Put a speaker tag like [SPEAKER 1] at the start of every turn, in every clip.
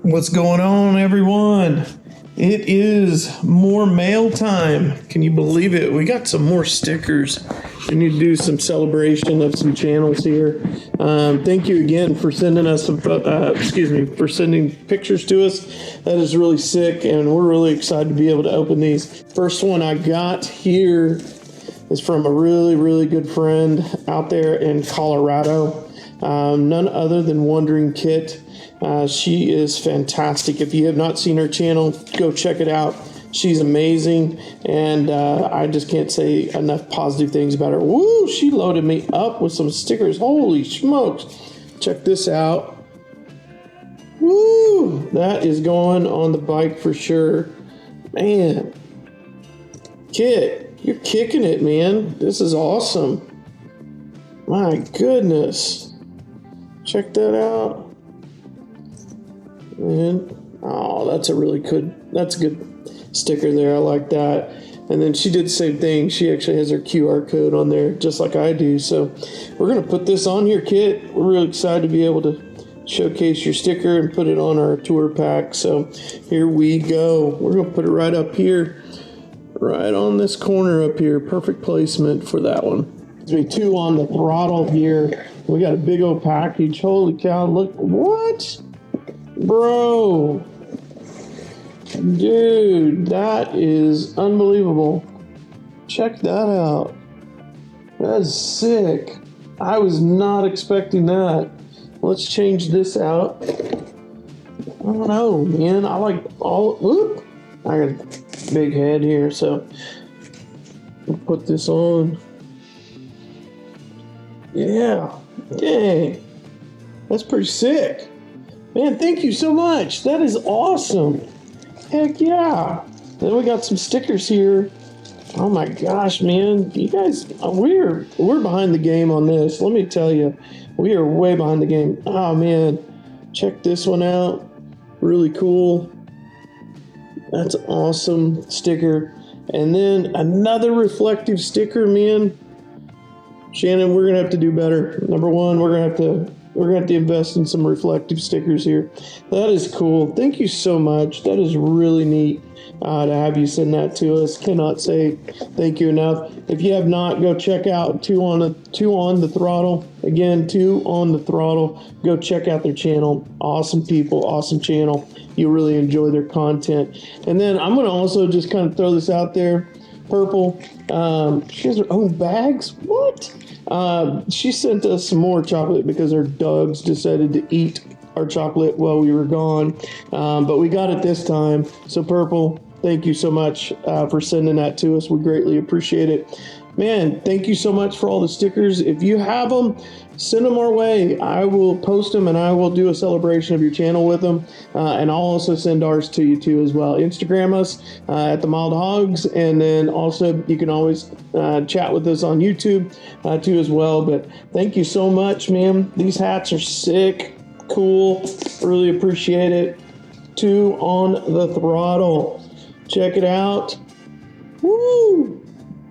[SPEAKER 1] What's going on, everyone? It is more mail time. Can you believe it? We got some more stickers. We need to do some celebration of some channels here. Thank you again for sending us some, for sending pictures to us. That is really sick, and we're really excited to be able to open these. First one I got here is from a really, really good friend out there in Colorado. None other than Wondering Kit. She is fantastic. If you have not seen her channel, go check it out. She's amazing, and I just can't say enough positive things about her. Woo! She loaded me up with some stickers. Holy smokes! Check this out. Woo! That is going on the bike for sure. Man, Kit, you're kicking it, man. This is awesome. My goodness. Check that out. And oh, that's a good sticker there. I like that. And then she did the same thing. She actually has her QR code on there just like I do. So we're going to put this on here, Kit. We're really excited to be able to showcase your sticker and put it on our tour pack. So here we go. We're going to put it right up here, right on this corner up here. Perfect placement for that one. There's two on the throttle here. We got a big old package. Holy cow, look. What? Bro. Dude, that is unbelievable. Check that out. That's sick. I was not expecting that. Let's change this out. I don't know, man. I like all. Whoop. I got a big head here, so we'll put this on. Yeah. Dang. That's pretty sick. Man, thank you so much. That is awesome. Heck yeah. Then we got some stickers here. Oh my gosh, man. You guys, we're behind the game on this. Let me tell you, we are way behind the game. Oh man, check this one out. Really cool. That's an awesome sticker. And then another reflective sticker, man. Shannon, we're gonna have to do better. Number one, we're gonna have to invest in some reflective stickers here. That is cool. Thank you so much. That is really neat to have you send that to us. Cannot say thank you enough. If you have not, go check out Two on the Throttle. Again, Two on the Throttle. Go check out their channel. Awesome people, awesome channel. You'll really enjoy their content. And then I'm gonna also just kind of throw this out there. Purple. She has her own bags. What? She sent us some more chocolate because our dogs decided to eat our chocolate while we were gone. But we got it this time. So Purple, thank you so much for sending that to us. We greatly appreciate it. Man, thank you so much for all the stickers. If you have them, send them our way. I will post them and I will do a celebration of your channel with them. And I'll also send ours to you too as well. Instagram us at the Mild Hogz, and then also you can always chat with us on YouTube too as well. But thank you so much, man. These hats are sick, cool. Really appreciate it. Two on the Throttle. Check it out. Woo!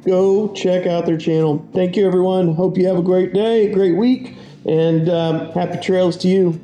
[SPEAKER 1] Go check out their channel. Thank you, everyone. Hope you have a great day, great week, and happy trails to you.